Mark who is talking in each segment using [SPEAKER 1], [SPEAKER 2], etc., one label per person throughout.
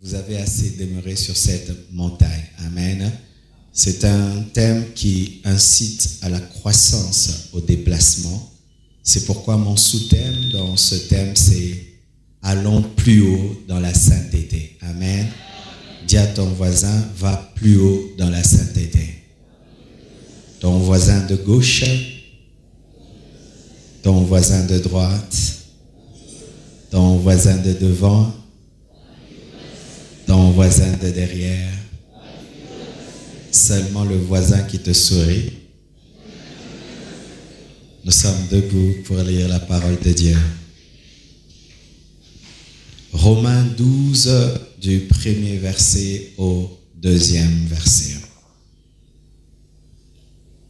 [SPEAKER 1] vous avez assez demeuré sur cette montagne. Amen. C'est un thème qui incite à la croissance, au déplacement. C'est pourquoi mon sous-thème dans ce thème, c'est « Allons plus haut dans la sainteté ». Amen. Dis à ton voisin, va plus haut dans la sainteté. Ton voisin de gauche, ton voisin de droite, ton voisin de devant, ton voisin de derrière, seulement le voisin qui te sourit. Nous sommes debout pour lire la parole de Dieu. Romains 12, du premier verset au deuxième verset.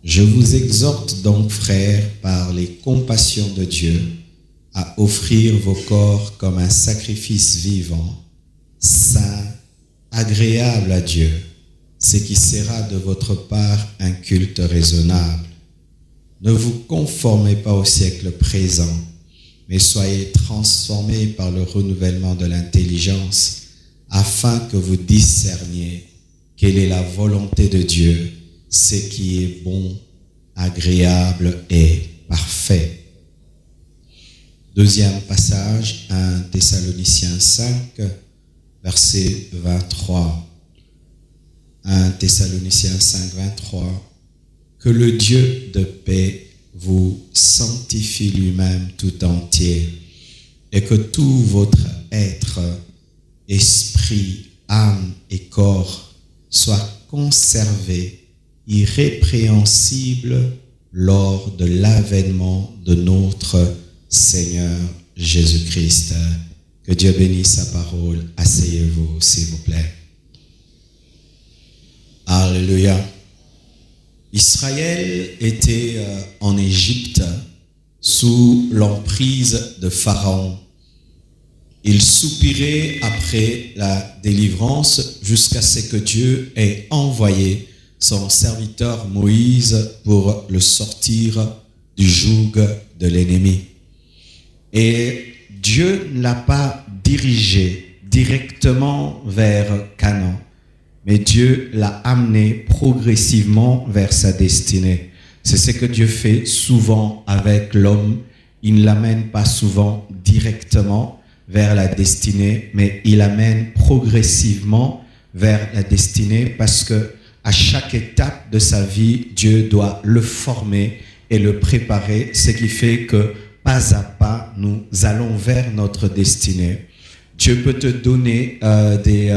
[SPEAKER 1] Je vous exhorte donc, frères, par les compassions de Dieu, à offrir vos corps comme un sacrifice vivant, saint, agréable à Dieu, ce qui sera de votre part un culte raisonnable. Ne vous conformez pas au siècle présent, mais soyez transformés par le renouvellement de l'intelligence, afin que vous discerniez quelle est la volonté de Dieu, ce qui est bon, agréable et parfait. Deuxième passage, 1 Thessaloniciens 5, verset 23. 1 Thessaloniciens 5, 23. Que le Dieu de paix vous sanctifie lui-même tout entier, et que tout votre être, esprit, âme et corps soit conservé irrépréhensible lors de l'avènement de notre Seigneur Jésus-Christ. Que Dieu bénisse sa parole. Asseyez-vous, s'il vous plaît. Alléluia. Israël était en Égypte sous l'emprise de Pharaon. Il soupirait après la délivrance jusqu'à ce que Dieu ait envoyé son serviteur Moïse pour le sortir du joug de l'ennemi. Et Dieu ne l'a pas dirigé directement vers Canaan, mais Dieu l'a amené progressivement vers sa destinée. C'est ce que Dieu fait souvent avec l'homme. Il ne l'amène pas souvent directement vers la destinée, mais il l'amène progressivement vers la destinée parce que à chaque étape de sa vie, Dieu doit le former et le préparer, ce qui fait que pas à pas, nous allons vers notre destinée. Dieu peut te donner des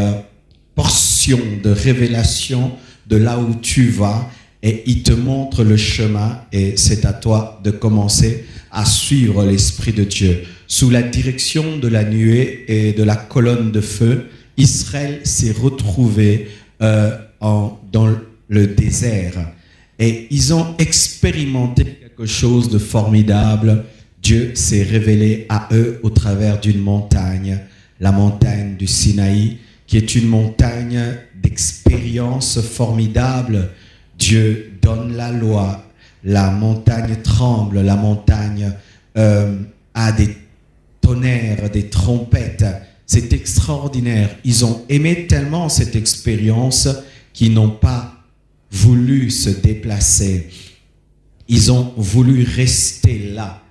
[SPEAKER 1] portions de révélation de là où tu vas et il te montre le chemin et c'est à toi de commencer à suivre l'Esprit de Dieu. Sous la direction de la nuée et de la colonne de feu, Israël s'est retrouvé dans le désert et ils ont expérimenté quelque chose de formidable. Dieu s'est révélé à eux au travers d'une montagne, la montagne du Sinaï, qui est une montagne d'expérience formidable. Dieu donne la loi, la montagne tremble, la montagne a des tonnerres, des trompettes. C'est extraordinaire. Ils ont aimé tellement cette expérience qu'ils n'ont pas voulu se déplacer. Ils ont voulu rester là.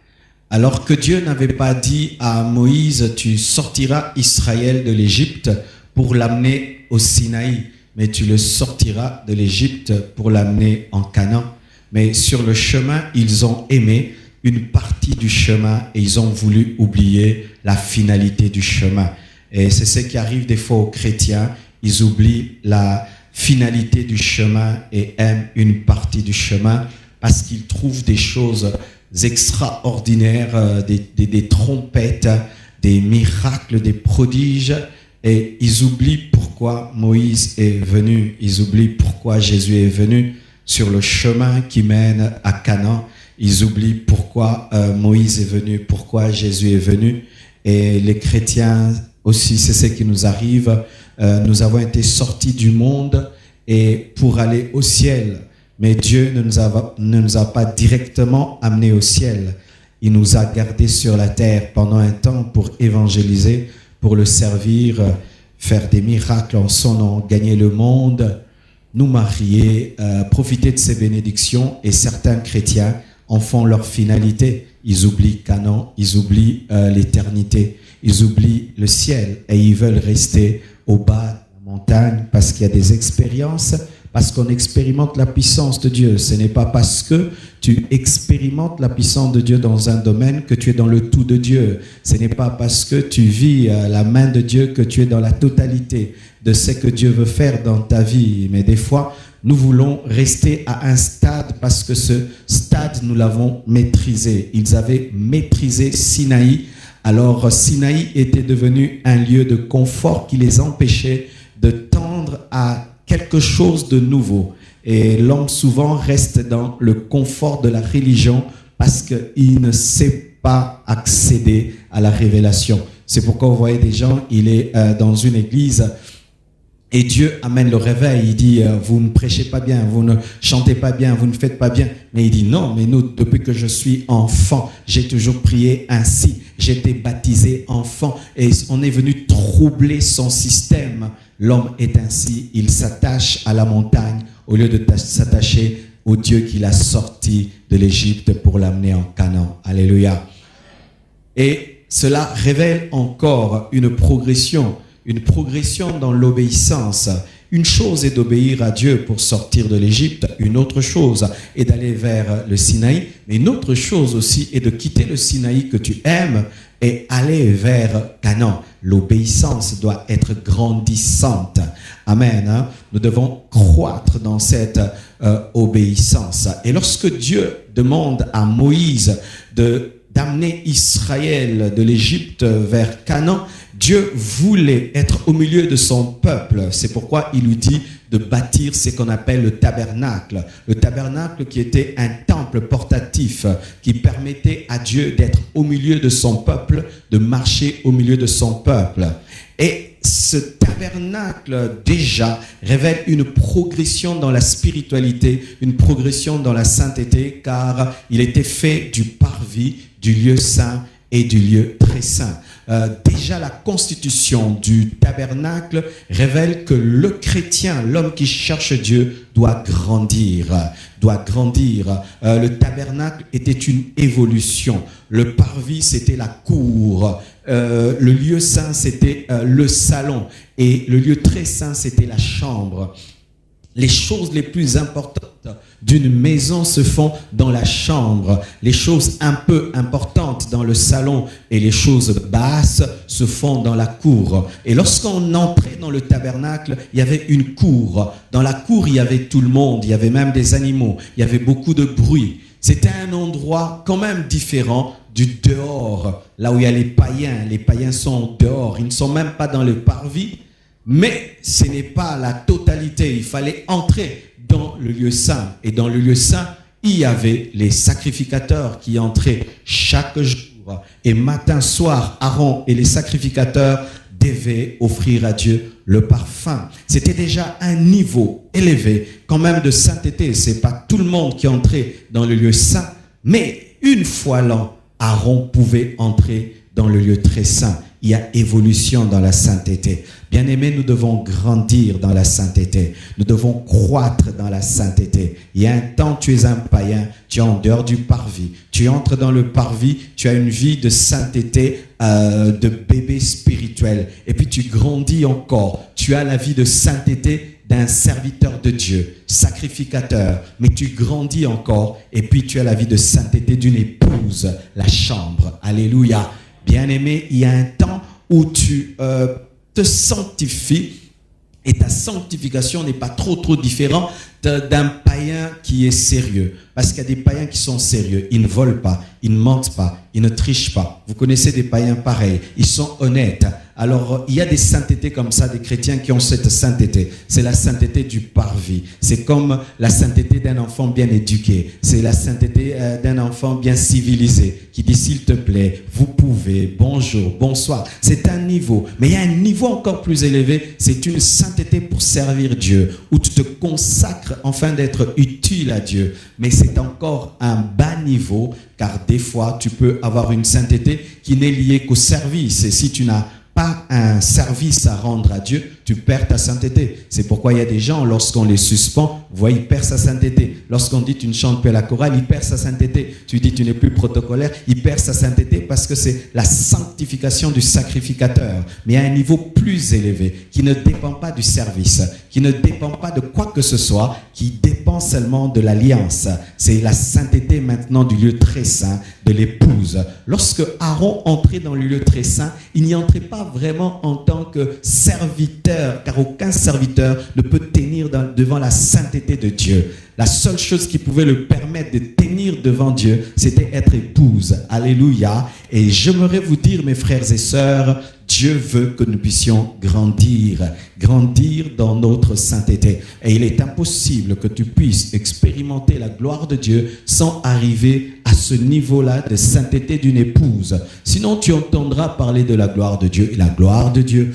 [SPEAKER 1] Alors que Dieu n'avait pas dit à Moïse, tu sortiras Israël de l'Égypte pour l'amener au Sinaï, mais tu le sortiras de l'Égypte pour l'amener en Canaan. Mais sur le chemin, ils ont aimé une partie du chemin et ils ont voulu oublier la finalité du chemin. Et c'est ce qui arrive des fois aux chrétiens, ils oublient la finalité du chemin et aiment une partie du chemin parce qu'ils trouvent des choses extraordinaires, des trompettes, des miracles, des prodiges, et ils oublient pourquoi Moïse est venu, ils oublient pourquoi Jésus est venu sur le chemin qui mène à Canaan, ils oublient pourquoi Moïse est venu, pourquoi Jésus est venu, et les chrétiens aussi, c'est ce qui nous arrive, nous avons été sortis du monde et pour aller au ciel. Mais Dieu ne nous a pas directement amenés au ciel. Il nous a gardés sur la terre pendant un temps pour évangéliser, pour le servir, faire des miracles en son nom, gagner le monde, nous marier, profiter de ses bénédictions. Et certains chrétiens en font leur finalité. Ils oublient Canaan, ils oublient l'éternité, ils oublient le ciel et ils veulent rester au bas de la montagne parce qu'il y a des expériences, parce qu'on expérimente la puissance de Dieu. Ce n'est pas parce que tu expérimentes la puissance de Dieu dans un domaine que tu es dans le tout de Dieu. Ce n'est pas parce que tu vis la main de Dieu que tu es dans la totalité de ce que Dieu veut faire dans ta vie. Mais des fois, nous voulons rester à un stade parce que ce stade, nous l'avons maîtrisé. Ils avaient maîtrisé Sinaï. Alors, Sinaï était devenu un lieu de confort qui les empêchait de tendre à quelque chose de nouveau. Et l'homme souvent reste dans le confort de la religion parce qu'il ne sait pas accéder à la révélation. C'est pourquoi vous voyez des gens, il est dans une église et Dieu amène le réveil. Il dit, vous ne prêchez pas bien, vous ne chantez pas bien, vous ne faites pas bien. Mais il dit, non, mais nous, depuis que je suis enfant, j'ai toujours prié ainsi. J'ai été baptisé enfant et on est venu troubler son système. L'homme est ainsi, il s'attache à la montagne au lieu de s'attacher au Dieu qui l'a sorti de l'Égypte pour l'amener en Canaan. Alléluia. Et cela révèle encore une progression dans l'obéissance. Une chose est d'obéir à Dieu pour sortir de l'Égypte, une autre chose est d'aller vers le Sinaï, mais une autre chose aussi est de quitter le Sinaï que tu aimes et aller vers Canaan. L'obéissance doit être grandissante. Amen. Nous devons croître dans cette obéissance. Et lorsque Dieu demande à Moïse d'amener Israël de l'Égypte vers Canaan, Dieu voulait être au milieu de son peuple. C'est pourquoi il lui dit de bâtir ce qu'on appelle le tabernacle. Le tabernacle qui était un temple portatif qui permettait à Dieu d'être au milieu de son peuple, de marcher au milieu de son peuple. Et ce tabernacle déjà révèle une progression dans la spiritualité, une progression dans la sainteté, car il était fait du parvis, du lieu saint et du lieu très saint. Déjà la constitution du tabernacle révèle que le chrétien, l'homme qui cherche Dieu, doit grandir. Le tabernacle était une évolution. Le parvis, c'était la cour. Le lieu saint, c'était le salon. Et le lieu très saint, c'était la chambre. Les choses les plus importantes d'une maison se font dans la chambre. Les choses un peu importantes dans le salon et les choses basses se font dans la cour. Et lorsqu'on entrait dans le tabernacle, il y avait une cour. Dans la cour, il y avait tout le monde. Il y avait même des animaux. Il y avait beaucoup de bruit. C'était un endroit quand même différent du dehors, là où il y a les païens. Les païens sont dehors. Ils ne sont même pas dans le parvis. Mais ce n'est pas la totalité. Il fallait entrer dans le lieu saint. Et dans le lieu saint, il y avait les sacrificateurs qui entraient chaque jour. Et matin, soir, Aaron et les sacrificateurs devaient offrir à Dieu le parfum. C'était déjà un niveau élevé, quand même, de sainteté. Ce n'est pas tout le monde qui entrait dans le lieu saint. Mais une fois l'an, Aaron pouvait entrer dans le lieu très saint. Il y a évolution dans la sainteté. Bien-aimés, nous devons grandir dans la sainteté. Nous devons croître dans la sainteté. Il y a un temps, tu es un païen, tu es en dehors du parvis. Tu entres dans le parvis, tu as une vie de sainteté, de bébé spirituel. Et puis tu grandis encore. Tu as la vie de sainteté d'un serviteur de Dieu, sacrificateur. Mais tu grandis encore. Et puis tu as la vie de sainteté d'une épouse, la chambre. Alléluia. Bien-aimé, il y a un temps où tu te sanctifies et ta sanctification n'est pas trop différente d'un païen qui est sérieux. Parce qu'il y a des païens qui sont sérieux. Ils ne volent pas, ils ne mentent pas, ils ne trichent pas. Vous connaissez des païens pareils. Ils sont honnêtes. Alors, il y a des saintetés comme ça, des chrétiens qui ont cette sainteté. C'est la sainteté du parvis. C'est comme la sainteté d'un enfant bien éduqué. C'est la sainteté d'un enfant bien civilisé qui dit, s'il te plaît, vous pouvez, bonjour, bonsoir. C'est un niveau. Mais il y a un niveau encore plus élevé. C'est une sainteté pour servir Dieu, où tu te consacres afin d'être utile à Dieu. Mais c'est encore un bas niveau, car des fois, tu peux avoir une sainteté qui n'est liée qu'au service. Et si tu n'as pas un service à rendre à Dieu, tu perds ta sainteté. C'est pourquoi il y a des gens, lorsqu'on les suspend, vous voyez, ils perdent sa sainteté. Lorsqu'on dit tu ne chantes plus à la chorale, il perd sa sainteté. Tu dis tu n'es plus protocolaire, il perd sa sainteté parce que c'est la sanctification du sacrificateur. Mais à un niveau plus élevé, qui ne dépend pas du service, qui ne dépend pas de quoi que ce soit, qui dépend seulement de l'alliance. C'est la sainteté maintenant du lieu très saint, de l'épouse. Lorsque Aaron entrait dans le lieu très saint, il n'y entrait pas vraiment en tant que serviteur, car aucun serviteur ne peut tenir devant la sainteté de Dieu. La seule chose qui pouvait le permettre de tenir devant Dieu, c'était être épouse. Alléluia. Et j'aimerais vous dire, mes frères et sœurs, Dieu veut que nous puissions grandir dans notre sainteté. Et il est impossible que tu puisses expérimenter la gloire de Dieu sans arriver à ce niveau-là de sainteté d'une épouse. Sinon, tu entendras parler de la gloire de Dieu. Et la gloire de Dieu,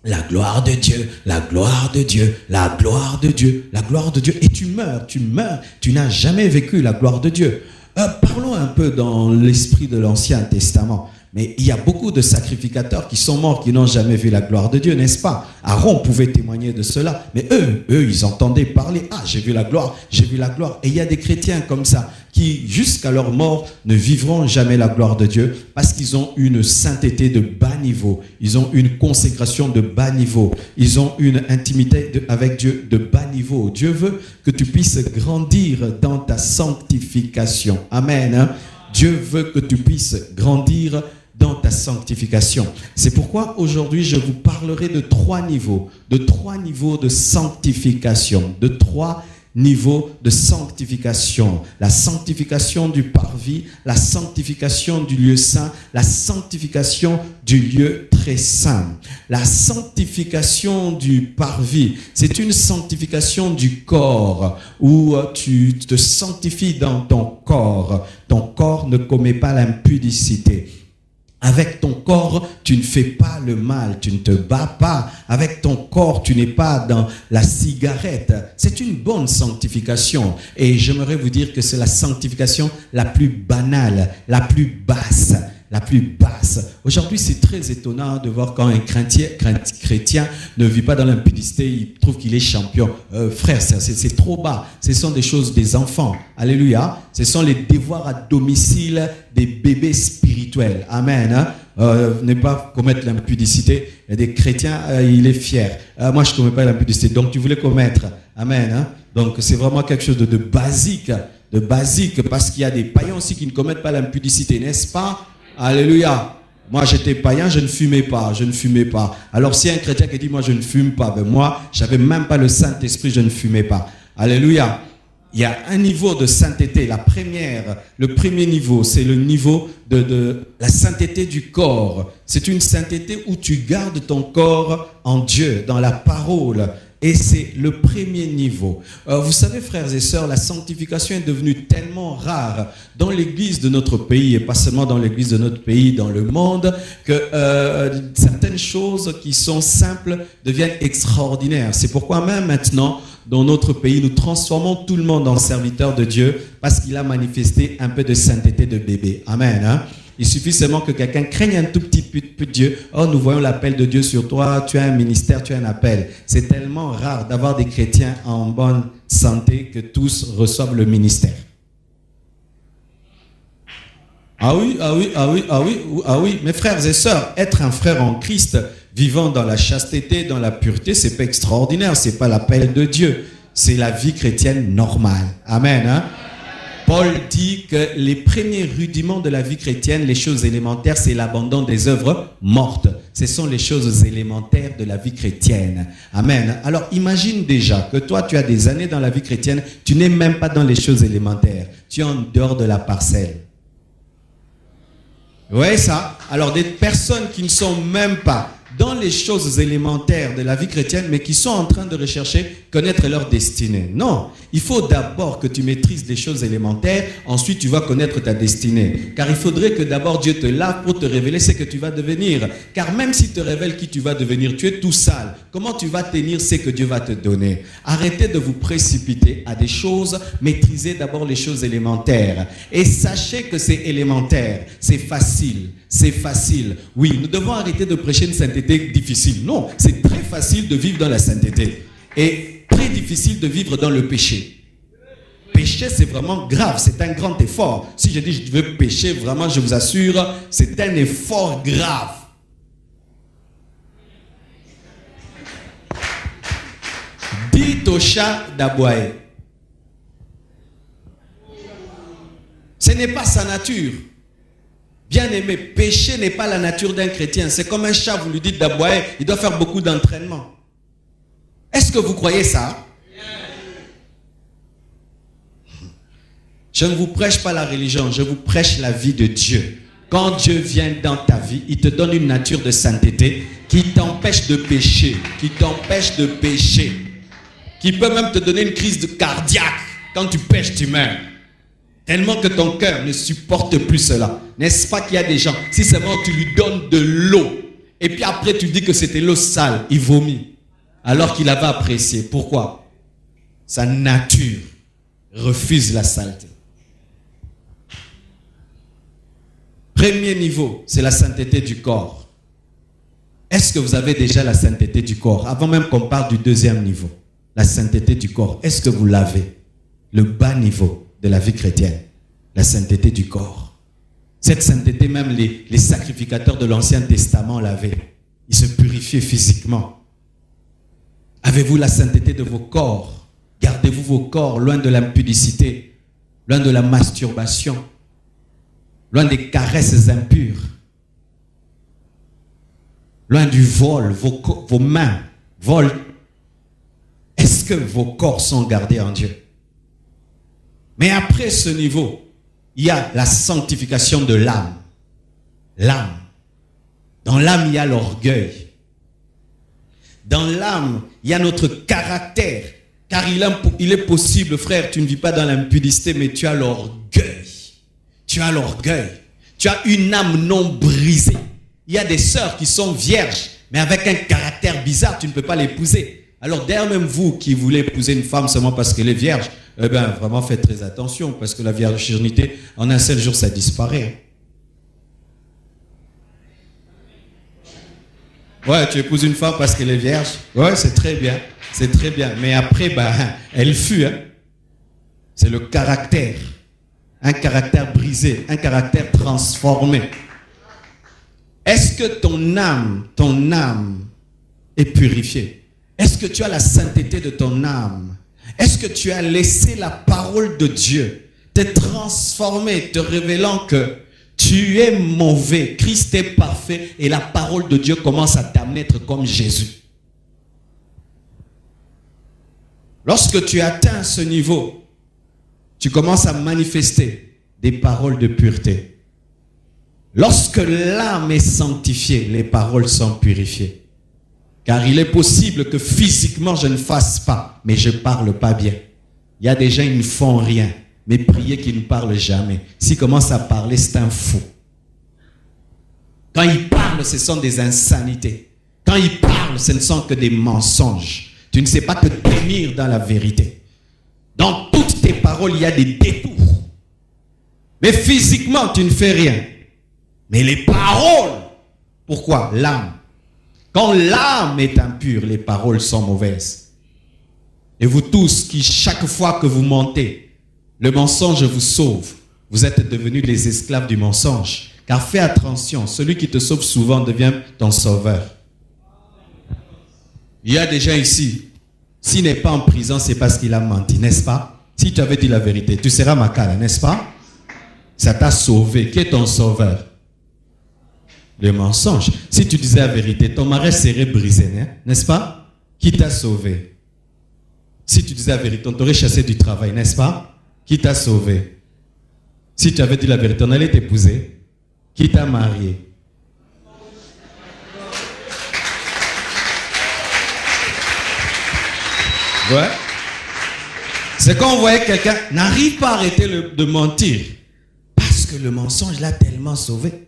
[SPEAKER 1] la gloire de Dieu, la gloire de Dieu, la gloire de Dieu, la gloire de Dieu. Et tu meurs, tu n'as jamais vécu la gloire de Dieu. Parlons un peu dans l'esprit de l'Ancien Testament. Mais il y a beaucoup de sacrificateurs qui sont morts, qui n'ont jamais vu la gloire de Dieu, n'est-ce pas? Aaron pouvait témoigner de cela. Mais eux, ils entendaient parler. Ah, j'ai vu la gloire, j'ai vu la gloire. Et il y a des chrétiens comme ça, qui jusqu'à leur mort ne vivront jamais la gloire de Dieu parce qu'ils ont une sainteté de bas niveau. Ils ont une consécration de bas niveau. Ils ont une intimité avec Dieu de bas niveau. Dieu veut que tu puisses grandir dans ta sanctification. Amen. Hein? Dieu veut que tu puisses grandir dans ta sanctification. C'est pourquoi aujourd'hui je vous parlerai de trois niveaux de sanctification, de trois niveaux de sanctification. La sanctification du parvis, la sanctification du lieu saint, la sanctification du lieu très saint. La sanctification du parvis, c'est une sanctification du corps où tu te sanctifies dans ton corps. Ton corps ne commet pas l'impudicité. Avec ton corps, tu ne fais pas le mal, tu ne te bats pas. Avec ton corps, tu n'es pas dans la cigarette. C'est une bonne sanctification. Et j'aimerais vous dire que c'est la sanctification la plus banale, la plus basse. Aujourd'hui, c'est très étonnant de voir quand un chrétien ne vit pas dans l'impudicité, il trouve qu'il est champion. Frère, c'est trop bas. Ce sont des choses des enfants. Alléluia. Ce sont les devoirs à domicile des bébés spirituels. Amen. Hein? Ne pas commettre l'impudicité. Il y a des chrétiens, il est fier. Moi, je ne commets pas l'impudicité. Donc, tu voulais commettre. Amen. Hein? Donc, c'est vraiment quelque chose de basique. Parce qu'il y a des païens aussi qui ne commettent pas l'impudicité, n'est-ce pas? Alléluia. Moi, j'étais païen, je ne fumais pas. Alors, si un chrétien qui dit, moi, je ne fume pas, ben moi, j'avais même pas le Saint-Esprit, je ne fumais pas. Alléluia. Il y a un niveau de sainteté. Le premier niveau, c'est le niveau de la sainteté du corps. C'est une sainteté où tu gardes ton corps en Dieu, dans la parole. Et c'est le premier niveau. Vous savez, frères et sœurs, la sanctification est devenue tellement rare dans l'église de notre pays, et pas seulement dans l'église de notre pays, dans le monde, que certaines choses qui sont simples deviennent extraordinaires. C'est pourquoi même maintenant, dans notre pays, nous transformons tout le monde en serviteur de Dieu parce qu'il a manifesté un peu de sainteté de bébé. Amen. Hein? Il suffit seulement que quelqu'un craigne un tout petit peu Dieu. Oh, nous voyons l'appel de Dieu sur toi. Tu as un ministère, tu as un appel. C'est tellement rare d'avoir des chrétiens en bonne santé que tous reçoivent le ministère. Ah oui, mes frères et sœurs, être un frère en Christ, vivant dans la chasteté, dans la pureté, c'est pas extraordinaire. C'est pas l'appel de Dieu. C'est la vie chrétienne normale. Amen. Hein? Paul dit que les premiers rudiments de la vie chrétienne, les choses élémentaires, c'est l'abandon des œuvres mortes. Ce sont les choses élémentaires de la vie chrétienne. Amen. Alors imagine déjà que toi, tu as des années dans la vie chrétienne, tu n'es même pas dans les choses élémentaires. Tu es en dehors de la parcelle. Oui, ça. Alors des personnes qui ne sont même pas dans les choses élémentaires de la vie chrétienne, mais qui sont en train de rechercher connaître leur destinée. Non, il faut d'abord que tu maîtrises les choses élémentaires, ensuite tu vas connaître ta destinée. Car il faudrait que d'abord Dieu te lave pour te révéler ce que tu vas devenir. Car même s'il te révèle qui tu vas devenir, tu es tout sale. Comment tu vas tenir ce que Dieu va te donner? Arrêtez de vous précipiter à des choses, maîtrisez d'abord les choses élémentaires. Et sachez que c'est élémentaire, c'est facile. c'est facile. Oui, nous devons arrêter de prêcher une sainteté difficile. Non, c'est très facile de vivre dans la sainteté et très difficile de vivre dans le péché. Pécher, c'est vraiment grave, c'est un grand effort. Si je dis je veux pécher, vraiment, je vous assure, c'est un effort grave. Dites au chat d'aboyer. Ce n'est pas sa nature. Bien-aimé, pécher n'est pas la nature d'un chrétien. C'est comme un chat, vous lui dites d'aboyer, il doit faire beaucoup d'entraînement. Est-ce que vous croyez ça? Je ne vous prêche pas la religion, je vous prêche la vie de Dieu. Quand Dieu vient dans ta vie, il te donne une nature de sainteté qui t'empêche de pécher, qui peut même te donner une crise cardiaque. Quand tu pêches, tu meurs. Tellement que ton cœur ne supporte plus cela. N'est-ce pas qu'il y a des gens, si seulement tu lui donnes de l'eau, et puis après tu dis que c'était l'eau sale, il vomit, alors qu'il avait apprécié. Pourquoi? Sa nature refuse la saleté. Premier niveau, c'est la sainteté du corps. Est-ce que vous avez déjà la sainteté du corps? Avant même qu'on parle du deuxième niveau, la sainteté du corps, est-ce que vous l'avez? Le bas niveau de la vie chrétienne, la sainteté du corps. Cette sainteté, même les sacrificateurs de l'Ancien Testament l'avaient. Ils se purifiaient physiquement. Avez-vous la sainteté de vos corps? Gardez-vous vos corps loin de l'impudicité, loin de la masturbation, loin des caresses impures, loin du vol, vos mains volent. Est-ce que vos corps sont gardés en Dieu? Mais après ce niveau, il y a la sanctification de l'âme. L'âme. Dans l'âme, il y a l'orgueil. Dans l'âme, il y a notre caractère. Car il est possible, frère, tu ne vis pas dans l'impudicité, mais tu as l'orgueil. Tu as l'orgueil. Tu as une âme non brisée. Il y a des sœurs qui sont vierges, mais avec un caractère bizarre, tu ne peux pas l'épouser. Alors, d'ailleurs, même vous qui voulez épouser une femme seulement parce qu'elle est vierge, eh bien, vraiment faites très attention, parce que la virginité, en un seul jour, ça disparaît. Ouais, tu épouses une femme parce qu'elle est vierge. Ouais, c'est très bien. C'est très bien. Mais après, elle fuit. Hein. C'est le caractère. Un caractère brisé, un caractère transformé. Est-ce que ton âme est purifiée? Est-ce que tu as la sainteté de ton âme? Est-ce que tu as laissé la parole de Dieu te transformer, te révélant que tu es mauvais, Christ est parfait et la parole de Dieu commence à t'amener à être comme Jésus? Lorsque tu atteins ce niveau, tu commences à manifester des paroles de pureté. Lorsque l'âme est sanctifiée, les paroles sont purifiées. Car il est possible que physiquement je ne fasse pas, mais je ne parle pas bien. Il y a des gens, ils ne font rien, mais prier qu'ils ne parlent jamais. S'ils commencent à parler, c'est un fou. Quand ils parlent, ce sont des insanités. Quand ils parlent, ce ne sont que des mensonges. Tu ne sais pas te tenir dans la vérité. Dans toutes tes paroles, il y a des détours. Mais physiquement, tu ne fais rien. Mais les paroles, pourquoi? L'âme. Quand l'âme est impure, les paroles sont mauvaises. Et vous tous qui, chaque fois que vous mentez, le mensonge vous sauve. Vous êtes devenus les esclaves du mensonge. Car fais attention, celui qui te sauve souvent devient ton sauveur. Il y a des gens ici, s'il n'est pas en prison, c'est parce qu'il a menti, n'est-ce pas? Si tu avais dit la vérité, tu seras Makala, n'est-ce pas? Ça t'a sauvé. Qui est ton sauveur? Le mensonge. Si tu disais la vérité, ton mariage serait brisé, n'est-ce pas? Qui t'a sauvé? Si tu disais la vérité, on t'aurait chassé du travail, n'est-ce pas? Qui t'a sauvé? Si tu avais dit la vérité, on allait t'épouser. Qui t'a marié? Ouais. C'est quand on voyait quelqu'un n'arrive pas à arrêter de mentir. Parce que le mensonge l'a tellement sauvé.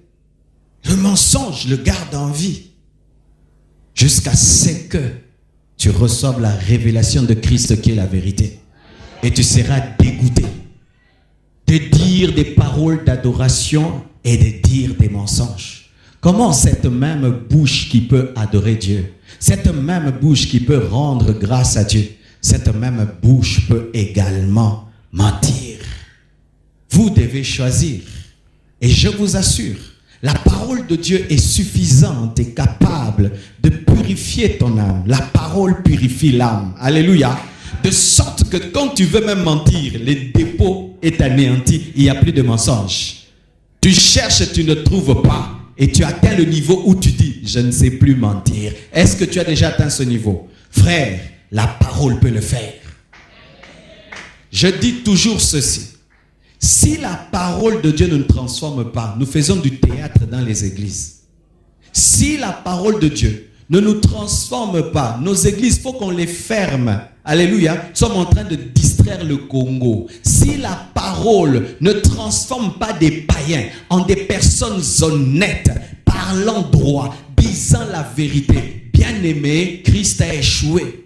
[SPEAKER 1] Le mensonge le garde en vie. Jusqu'à ce que tu reçoives la révélation de Christ qui est la vérité. Et tu seras dégoûté de dire des paroles d'adoration et de dire des mensonges. Comment cette même bouche qui peut adorer Dieu, cette même bouche qui peut rendre grâce à Dieu, cette même bouche peut également mentir. Vous devez choisir. Et je vous assure, la parole de Dieu est suffisante et capable de purifier ton âme. La parole purifie l'âme. Alléluia. De sorte que quand tu veux même mentir, le dépôt est anéanti. Il n'y a plus de mensonges. Tu cherches, tu ne trouves pas. Et tu atteins le niveau où tu dis, je ne sais plus mentir. Est-ce que tu as déjà atteint ce niveau? Frère, la parole peut le faire. Je dis toujours ceci. Si la parole de Dieu ne nous transforme pas, nous faisons du théâtre dans les églises. Si la parole de Dieu ne nous transforme pas, nos églises, il faut qu'on les ferme. Alléluia. Nous sommes en train de distraire le Congo. Si la parole ne transforme pas des païens en des personnes honnêtes, parlant droit, disant la vérité, bien aimé, Christ a échoué.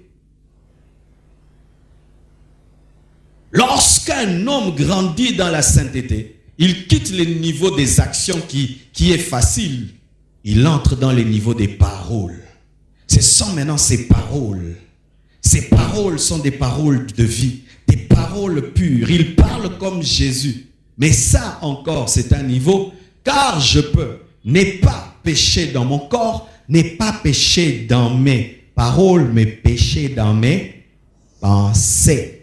[SPEAKER 1] Lorsqu'un homme grandit dans la sainteté, il quitte le niveau des actions qui est facile. Il entre dans le niveau des paroles. Ce sont maintenant ces paroles. Ces paroles sont des paroles de vie, des paroles pures. Il parle comme Jésus. Mais ça encore, c'est un niveau, car je peux, n'est pas péché dans mon corps, n'est pas péché dans mes paroles, mais péché dans mes pensées.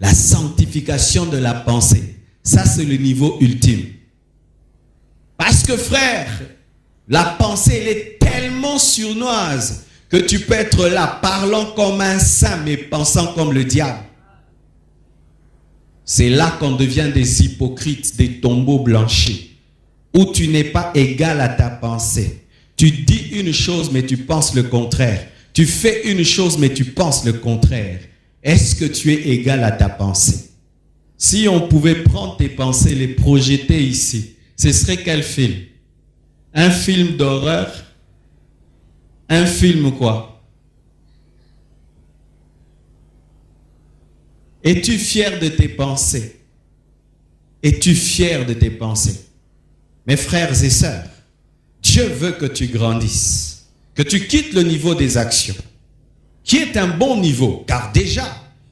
[SPEAKER 1] La sanctification de la pensée, ça c'est le niveau ultime. Parce que frère, la pensée elle est tellement sournoise que tu peux être là parlant comme un saint mais pensant comme le diable. C'est là qu'on devient des hypocrites, des tombeaux blanchis, où tu n'es pas égal à ta pensée. Tu dis une chose mais tu penses le contraire. Tu fais une chose mais tu penses le contraire. Est-ce que tu es égal à ta pensée? Si on pouvait prendre tes pensées, les projeter ici, ce serait quel film? Un film d'horreur? Un film quoi? Es-tu fier de tes pensées? Es-tu fier de tes pensées? Mes frères et sœurs, Dieu veut que tu grandisses, que tu quittes le niveau des actions, qui est un bon niveau, car déjà,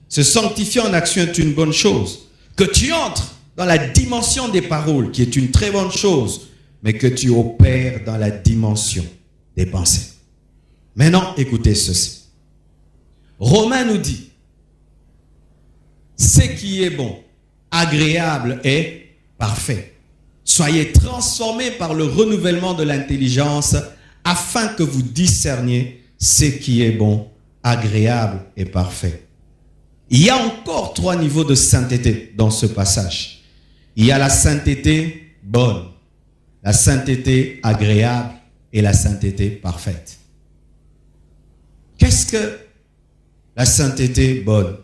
[SPEAKER 1] se sanctifier en action est une bonne chose. Que tu entres dans la dimension des paroles, qui est une très bonne chose, mais que tu opères dans la dimension des pensées. Maintenant, écoutez ceci. Romain nous dit, ce qui est bon, agréable et parfait. Soyez transformés par le renouvellement de l'intelligence, afin que vous discerniez ce qui est bon, agréable et parfait. Il y a encore 3 niveaux de sainteté dans ce passage. Il y a la sainteté bonne, la sainteté agréable et la sainteté parfaite. Qu'est-ce que la sainteté bonne?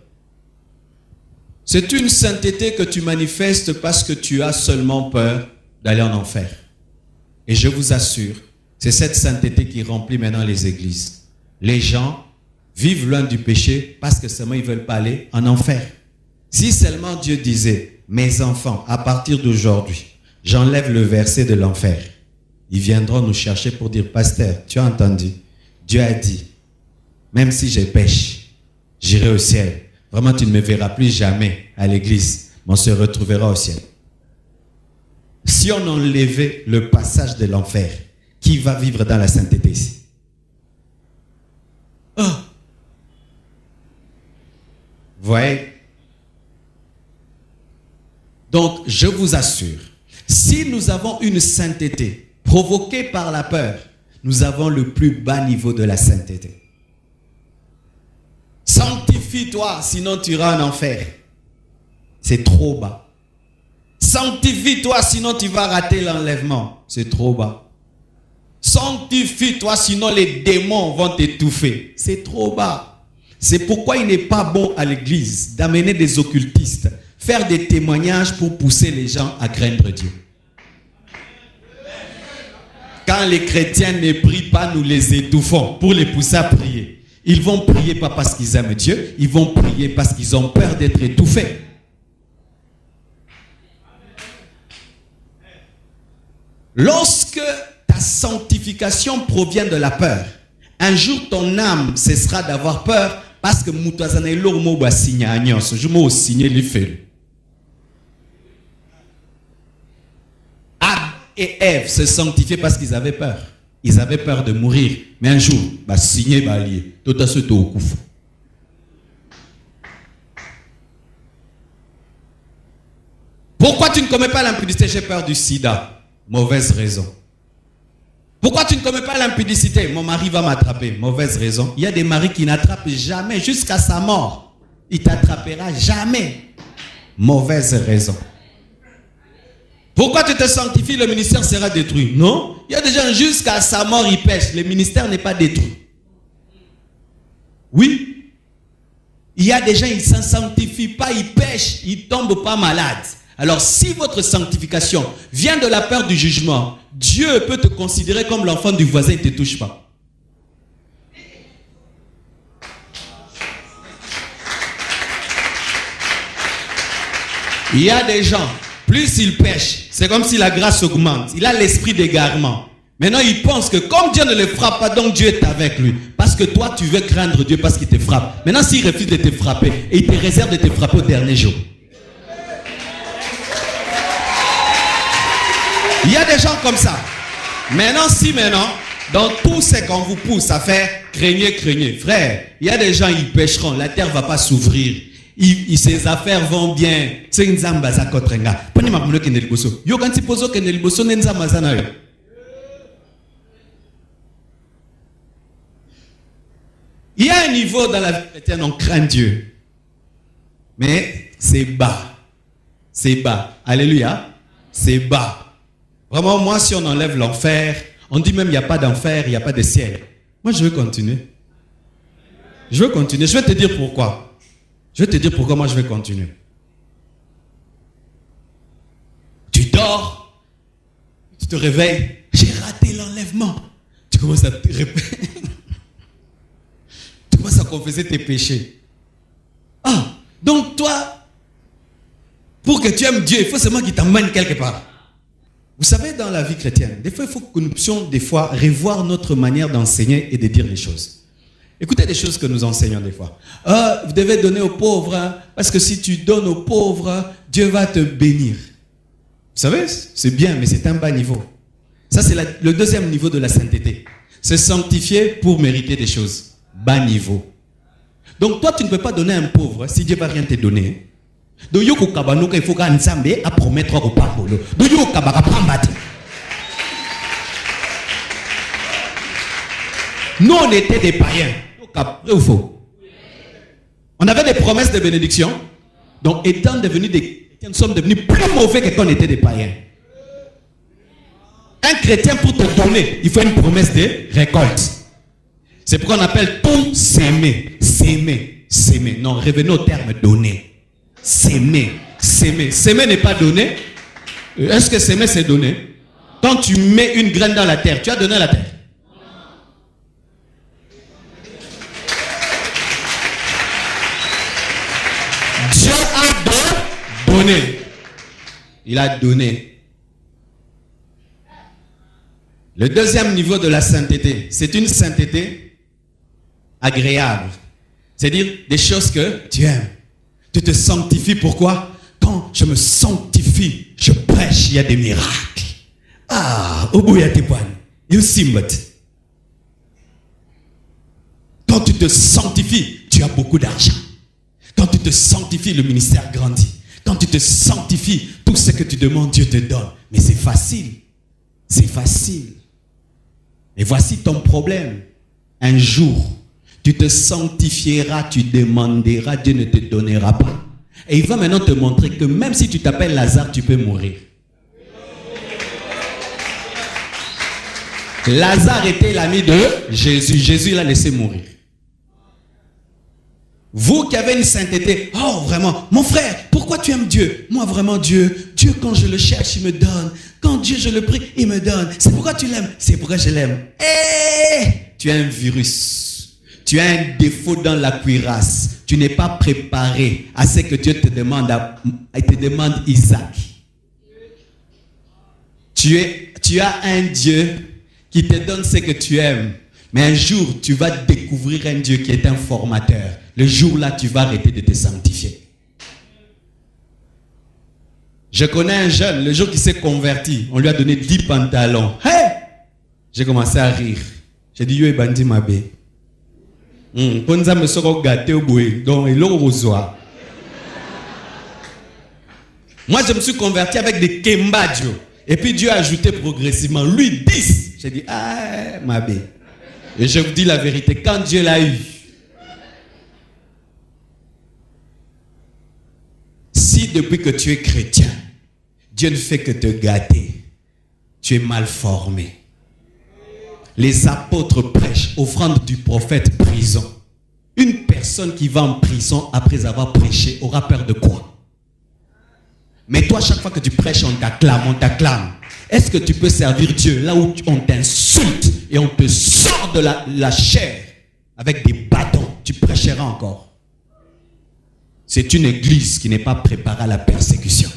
[SPEAKER 1] C'est une sainteté que tu manifestes parce que tu as seulement peur d'aller en enfer. Et je vous assure, c'est cette sainteté qui remplit maintenant les églises. Les gens vivent loin du péché parce que seulement ils ne veulent pas aller en enfer. Si seulement Dieu disait, mes enfants, à partir d'aujourd'hui, j'enlève le verset de l'enfer, ils viendront nous chercher pour dire, pasteur, tu as entendu, Dieu a dit, même si je pêche, j'irai au ciel. Vraiment, tu ne me verras plus jamais à l'église, mais on se retrouvera au ciel. Si on enlevait le passage de l'enfer, qui va vivre dans la sainteté ici? Oh. Vous voyez? Donc, je vous assure, si nous avons une sainteté provoquée par la peur, nous avons le plus bas niveau de la sainteté. Sanctifie-toi, sinon tu iras en enfer. C'est trop bas. Sanctifie-toi, sinon tu vas rater l'enlèvement. C'est trop bas. Sanctifie-toi, sinon les démons vont t'étouffer. C'est trop bas. C'est pourquoi il n'est pas bon à l'église d'amener des occultistes, faire des témoignages pour pousser les gens à craindre Dieu. Quand les chrétiens ne prient pas, nous les étouffons pour les pousser à prier. Ils vont prier pas parce qu'ils aiment Dieu, ils vont prier parce qu'ils ont peur d'être étouffés. Lorsque ta sanctification provient de la peur, un jour ton âme cessera d'avoir peur parce que Moutazana Lormo va signer à Nyos. Je m'ai signé les faits. Adam et Ève se sanctifiaient parce qu'ils avaient peur. Ils avaient peur de mourir. Mais un jour, bah signer, bah lié. Tout à ce au coup. Pourquoi tu ne commets pas l'impudicité? J'ai peur du sida. Mauvaise raison. Pourquoi tu ne commets pas l'impudicité? Mon mari va m'attraper. Mauvaise raison. Il y a des maris qui n'attrapent jamais jusqu'à sa mort. Il ne t'attrapera jamais. Mauvaise raison. Pourquoi tu te sanctifies? Le ministère sera détruit. Non. Il y a des gens jusqu'à sa mort, ils pêchent. Le ministère n'est pas détruit. Oui. Il y a des gens, ils ne se sanctifient pas, ils pêchent, ils ne tombent pas malades. Alors, si votre sanctification vient de la peur du jugement, Dieu peut te considérer comme l'enfant du voisin, il ne te touche pas. Il y a des gens, plus ils pêchent, c'est comme si la grâce augmente. Il a l'esprit d'égarement. Maintenant, il pense que comme Dieu ne le frappe pas, donc Dieu est avec lui. Parce que toi, tu veux craindre Dieu parce qu'il te frappe. Maintenant, s'il refuse de te frapper, et il te réserve de te frapper au dernier jour. Il y a des gens comme ça. Maintenant, dans tout ce qu'on vous pousse à faire, craignez. Frère, il y a des gens, ils pêcheront. La terre ne va pas s'ouvrir. Ses affaires vont bien. Il y a un niveau dans la vie chrétienne, on craint Dieu. Mais c'est bas. C'est bas. Alléluia. C'est bas. Vraiment, moi, si on enlève l'enfer, on dit même il n'y a pas d'enfer, il n'y a pas de ciel. Moi, je veux continuer. Je veux continuer. Je vais te dire pourquoi. Je vais te dire pourquoi moi, je vais continuer. Tu dors, tu te réveilles, j'ai raté l'enlèvement. Tu commences à te répéter. Tu commences à confesser tes péchés. Ah, donc toi, pour que tu aimes Dieu, il faut seulement qu'il t'emmène quelque part. Vous savez, dans la vie chrétienne, des fois, il faut que nous puissions revoir notre manière d'enseigner et de dire les choses. Écoutez les choses que nous enseignons des fois. Vous devez donner aux pauvres, hein, parce que si tu donnes aux pauvres, Dieu va te bénir. Vous savez, c'est bien, mais c'est un bas niveau. Ça, c'est le deuxième niveau de la sainteté. Se sanctifier pour mériter des choses. Bas niveau. Donc toi, tu ne peux pas donner à un pauvre si Dieu ne va rien te donner. Donc il faut que promettre au pabolo. Donc nous, on était des païens. Vrai ou faux? On avait des promesses de bénédiction. Donc étant devenus des chrétiens, nous sommes devenus plus mauvais que quand on était des païens. Un chrétien, pour te donner, il faut une promesse de récolte. C'est pourquoi on appelle tout s'aimer. S'aimer. Non, revenons au terme donner. S'aimer. S'aimer n'est pas donner. Est-ce que s'aimer, c'est donner? Quand tu mets une graine dans la terre, tu as donné à la terre. Dieu a donné. Il a donné. Le deuxième niveau de la sainteté, c'est une sainteté agréable. C'est-à-dire des choses que tu aimes. Tu te sanctifies. Pourquoi? Quand je me sanctifie, je prêche, il y a des miracles. Ah, au bout, il y a des points. Quand tu te sanctifies, tu as beaucoup d'argent. Quand tu te sanctifies, le ministère grandit. Quand tu te sanctifies, tout ce que tu demandes, Dieu te donne. Mais c'est facile. C'est facile. Et voici ton problème. Un jour, tu te sanctifieras, tu demanderas, Dieu ne te donnera pas. Et il va maintenant te montrer que même si tu t'appelles Lazare, tu peux mourir. Lazare était l'ami de Jésus. Jésus l'a laissé mourir. Vous qui avez une sainteté, oh vraiment, mon frère, pourquoi tu aimes Dieu? Moi vraiment Dieu, quand je le cherche, il me donne. Quand Dieu, je le prie, il me donne. C'est pourquoi tu l'aimes? C'est pourquoi je l'aime. Tu as un virus. Tu as un défaut dans la cuirasse. Tu n'es pas préparé à ce que Dieu te demande, Isaac. Tu Tu as un Dieu qui te donne ce que tu aimes. Mais un jour, tu vas découvrir un Dieu qui est un formateur. Le jour-là, tu vas arrêter de te sanctifier. Je connais un jeune, le jour qu'il s'est converti, on lui a donné 10 pantalons. Hey! J'ai commencé à rire. J'ai dit, yo, bandi mabe. Ponza me sera gâté au bout. Donc, il au soir. Moi, je me suis converti avec des kembadjo. Et puis, Dieu a ajouté progressivement. Lui, 10. J'ai dit, ah, mabe. Et je vous dis la vérité, quand Dieu l'a eu, si depuis que tu es chrétien, Dieu ne fait que te gâter, tu es mal formé. Les apôtres prêchent, offrande du prophète, prison. Une personne qui va en prison après avoir prêché aura peur de quoi? Mais toi, chaque fois que tu prêches, on t'acclame. Est-ce que tu peux servir Dieu là où on t'insulte et on te sort de la chair avec des bâtons? Tu prêcheras encore. C'est une église qui n'est pas préparée à la persécution.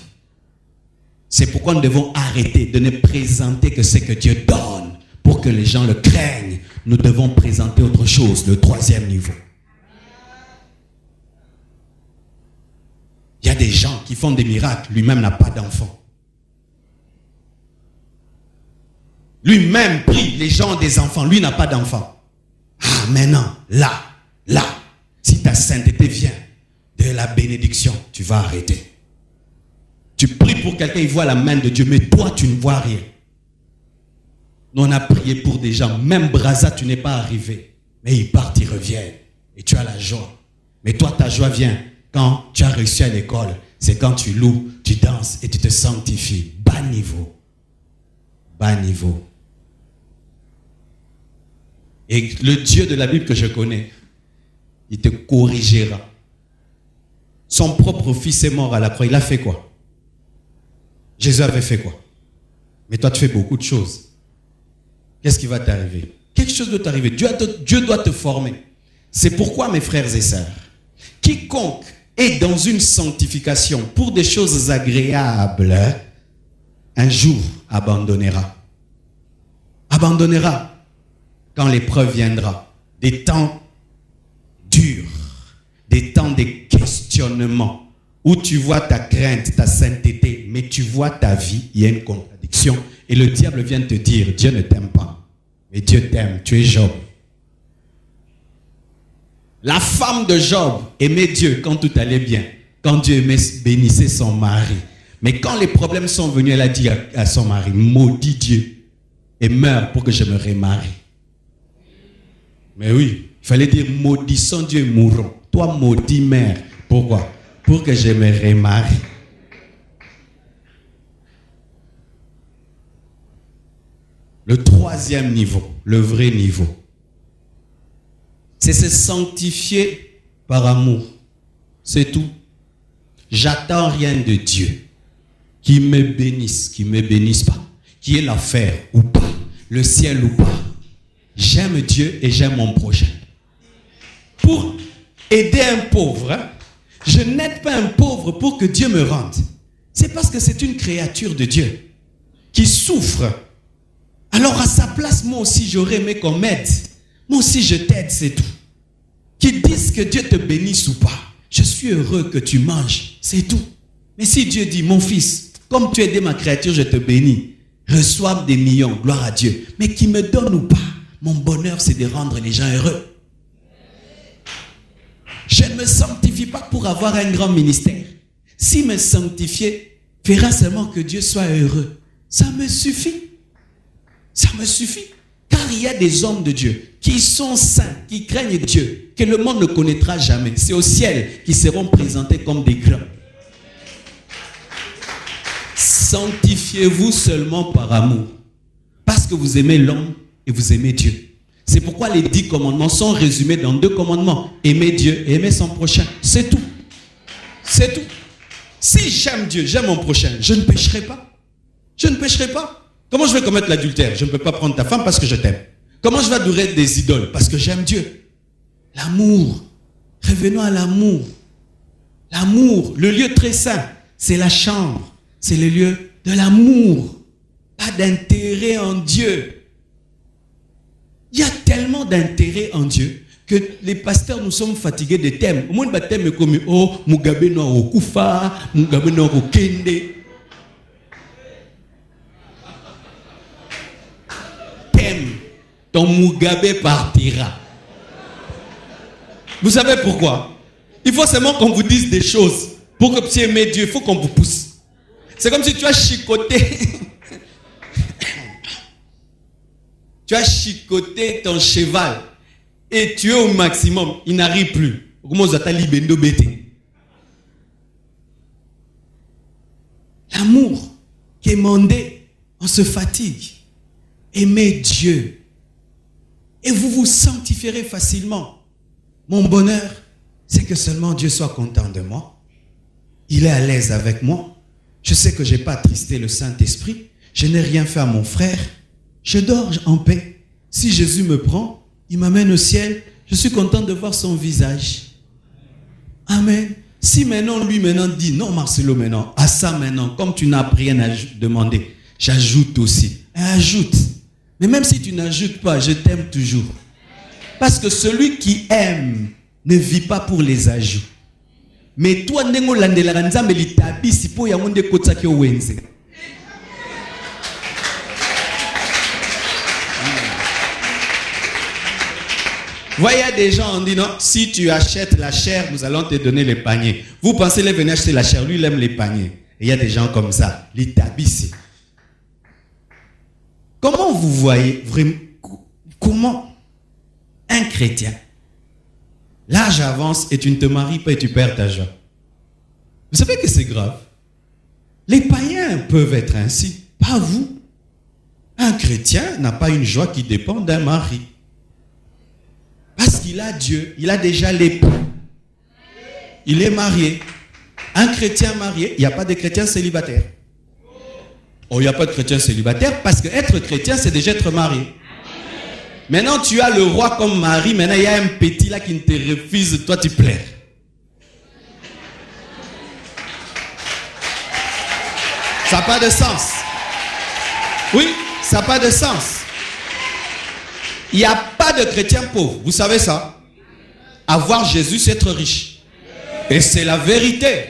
[SPEAKER 1] C'est pourquoi nous devons arrêter de ne présenter que ce que Dieu donne. Pour que les gens le craignent, nous devons présenter autre chose, le 3e niveau. Il y a des gens qui font des miracles, lui-même n'a pas d'enfant. Lui-même prie, les gens ont des enfants, lui n'a pas d'enfant. Ah, maintenant, là, si ta sainteté vient de la bénédiction, tu vas arrêter. Tu pries pour quelqu'un, il voit la main de Dieu, mais toi, tu ne vois rien. Nous, on a prié pour des gens, même Brazza, tu n'es pas arrivé. Mais ils partent, ils reviennent. Et tu as la joie. Mais toi, ta joie vient quand tu as réussi à l'école. C'est quand tu loues, tu danses et tu te sanctifies. Bas niveau. Bas niveau. Et le Dieu de la Bible que je connais, il te corrigera. Son propre fils est mort à la croix. Il a fait quoi? Jésus avait fait quoi? Mais toi, tu fais beaucoup de choses. Qu'est-ce qui va t'arriver? Quelque chose doit t'arriver. Dieu doit te former. C'est pourquoi, mes frères et sœurs, quiconque est dans une sanctification pour des choses agréables, un jour abandonnera. Abandonnera quand l'épreuve viendra. Des temps durs, des temps de questionnement, où tu vois ta crainte, ta sainteté, mais tu vois ta vie, il y a une contradiction. Et le diable vient te dire, Dieu ne t'aime pas. Mais Dieu t'aime, tu es Job. La femme de Job aimait Dieu quand tout allait bien. Quand Dieu bénissait son mari. Mais quand les problèmes sont venus, elle a dit à son mari, maudis Dieu et meurs pour que je me remarie. Mais oui, il fallait dire, maudissons Dieu et mourons. Toi, maudit mère. Pourquoi? Pour que je me remarie. Le 3e niveau, le vrai niveau, c'est se sanctifier par amour. C'est tout. J'attends rien de Dieu. Qu'il me bénisse, qu'il ne me bénisse pas. Qu'il y ait l'affaire ou pas, le ciel ou pas. J'aime Dieu et j'aime mon prochain. Pour aider un pauvre, je n'aide pas un pauvre pour que Dieu me rende. C'est parce que c'est une créature de Dieu qui souffre. Alors à sa place, moi aussi j'aurais aimé qu'on m'aide. Moi aussi je t'aide, c'est tout. Qu'ils disent que Dieu te bénisse ou pas. Je suis heureux que tu manges, c'est tout. Mais si Dieu dit, mon fils, comme tu as aidé ma créature, je te bénis. Reçois des millions, gloire à Dieu. Mais qu'il me donne ou pas, mon bonheur c'est de rendre les gens heureux. Je ne me sanctifie pas pour avoir un grand ministère. Si me sanctifier fera seulement que Dieu soit heureux, ça me suffit. Ça me suffit. Car il y a des hommes de Dieu qui sont saints, qui craignent Dieu, que le monde ne connaîtra jamais. C'est au ciel qu'ils seront présentés comme des grands. Sanctifiez-vous seulement par amour. Parce que vous aimez l'homme et vous aimez Dieu. C'est pourquoi les 10 commandements sont résumés dans 2 commandements. Aimer Dieu et aimer son prochain. C'est tout. C'est tout. Si j'aime Dieu, j'aime mon prochain, je ne pécherai pas. Je ne pécherai pas. Comment je vais commettre l'adultère? Je ne peux pas prendre ta femme parce que je t'aime. Comment je vais adorer des idoles? Parce que j'aime Dieu. L'amour. Revenons à l'amour. L'amour, le lieu très saint, c'est la chambre. C'est le lieu de l'amour. pas d'intérêt en Dieu. Il y a tellement d'intérêt en Dieu que les pasteurs, nous sommes fatigués des thèmes. Au moins, le thème est comme oh, Mugabe no okufa, Mugabe no okende. Thème, ton Mugabe partira. Vous savez pourquoi? Il faut seulement qu'on vous dise des choses. Pour que vous aimiez Dieu, il faut qu'on vous pousse. C'est comme si tu as chicoté. Tu as chicoté ton cheval. Et tu es au maximum. Il n'arrive plus. L'amour qui est demandé, on se fatigue. Aimez Dieu. Et vous vous sanctifierez facilement. Mon bonheur, c'est que seulement Dieu soit content de moi. Il est à l'aise avec moi. Je sais que je n'ai pas attristé le Saint-Esprit. Je n'ai rien fait à mon frère. Je dors en paix. Si Jésus me prend, il m'amène au ciel. Je suis content de voir son visage. Amen. Si maintenant, lui dit, non Marcelo maintenant, à ça maintenant, comme tu n'as rien à demander, j'ajoute aussi. Ajoute. Mais même si tu n'ajoutes pas, je t'aime toujours. Parce que celui qui aime ne vit pas pour les ajouts. Mais toi, nengo landela nzambe litabisi po ya monde kotsaki owenze. Voyez, des gens ont dit non, si tu achètes la chair, nous allons te donner les paniers. Vous pensez les venir acheter la chair, lui il aime les paniers. Et il y a des gens comme ça, litabisi. Comment vous voyez vraiment, comment un chrétien, l'âge avance et tu ne te maries pas et tu perds ta joie. Vous savez que c'est grave. Les païens peuvent être ainsi, pas vous. Un chrétien n'a pas une joie qui dépend d'un mari. Parce qu'il a Dieu, il a déjà l'époux. Il est marié. Un chrétien marié, il n'y a pas de chrétien célibataire. Oh, il n'y a pas de chrétien célibataire parce que être chrétien, c'est déjà être marié. Maintenant, tu as le roi comme mari. Maintenant, il y a un petit là qui ne te refuse. Toi, tu pleures. Ça n'a pas de sens. Oui, ça n'a pas de sens. Il n'y a pas de chrétien pauvre. Vous savez ça? Avoir Jésus, c'est être riche. Et c'est la vérité.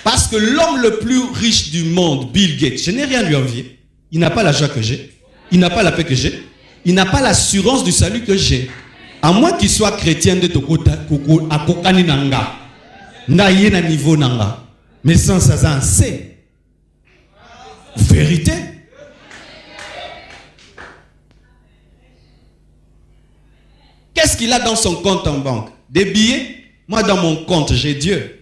[SPEAKER 1] Parce que l'homme le plus riche du monde, Bill Gates, je n'ai rien à lui envier. Il n'a pas la joie que j'ai. Il n'a pas la paix que j'ai. Il n'a pas l'assurance du salut que j'ai. À moins qu'il soit chrétien de Tokota, Koko, Akokani Nanga. Naye na niveau Nanga. Mais sans ça, c'est vérité. Qu'est-ce qu'il a dans son compte en banque? Des billets? Moi, dans mon compte, j'ai Dieu.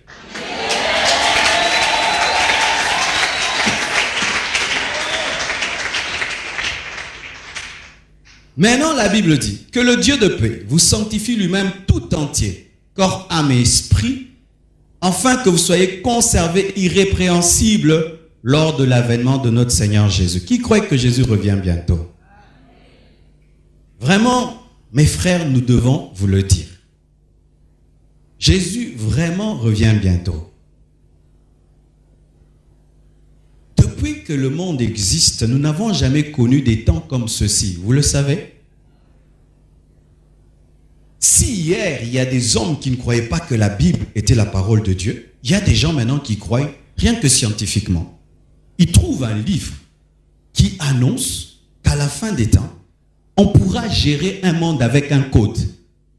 [SPEAKER 1] Maintenant, la Bible dit que le Dieu de paix vous sanctifie lui-même tout entier, corps, âme et esprit, afin que vous soyez conservés irrépréhensibles lors de l'avènement de notre Seigneur Jésus. Qui croit que Jésus revient bientôt? Vraiment, mes frères, nous devons vous le dire. Jésus vraiment revient bientôt. Depuis que le monde existe, nous n'avons jamais connu des temps comme ceux-ci. Vous le savez? Si hier, il y a des hommes qui ne croyaient pas que la Bible était la parole de Dieu, il y a des gens maintenant qui croient, rien que scientifiquement. Ils trouvent un livre qui annonce qu'à la fin des temps, on pourra gérer un monde avec un code.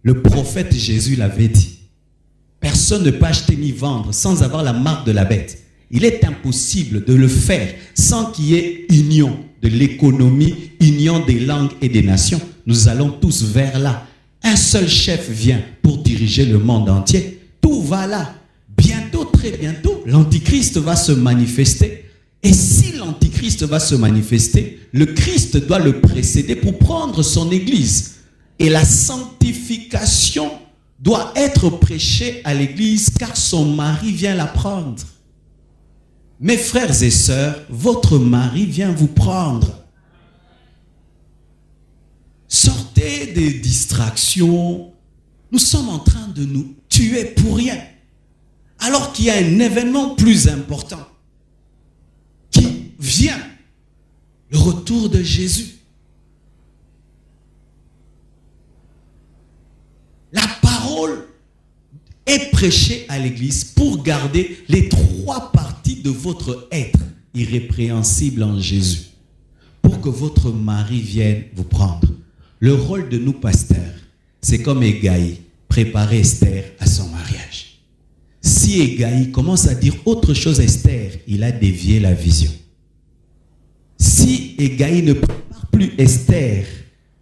[SPEAKER 1] Le prophète Jésus l'avait dit. Personne ne peut acheter ni vendre sans avoir la marque de la bête. Il est impossible de le faire sans qu'il y ait union de l'économie, union des langues et des nations. Nous allons tous vers là. Un seul chef vient pour diriger le monde entier. Tout va là. Bientôt, très bientôt, l'Antichrist va se manifester. Et si l'Antichrist va se manifester, le Christ doit le précéder pour prendre son église. Et la sanctification doit être prêchée à l'église car son mari vient la prendre. Mes frères et sœurs, votre mari vient vous prendre. Sortez des distractions. Nous sommes en train de nous tuer pour rien. Alors qu'il y a un événement plus important qui vient. le retour de Jésus. La parole est prêchée à l'église pour garder les 3 parties de votre être irrépréhensible en Jésus. Pour que votre mari vienne vous prendre. Le rôle de nous pasteurs, c'est comme Hégaï, préparer Esther à son mariage. Si Hégaï commence à dire autre chose à Esther, il a dévié la vision. Si Hégaï ne prépare plus Esther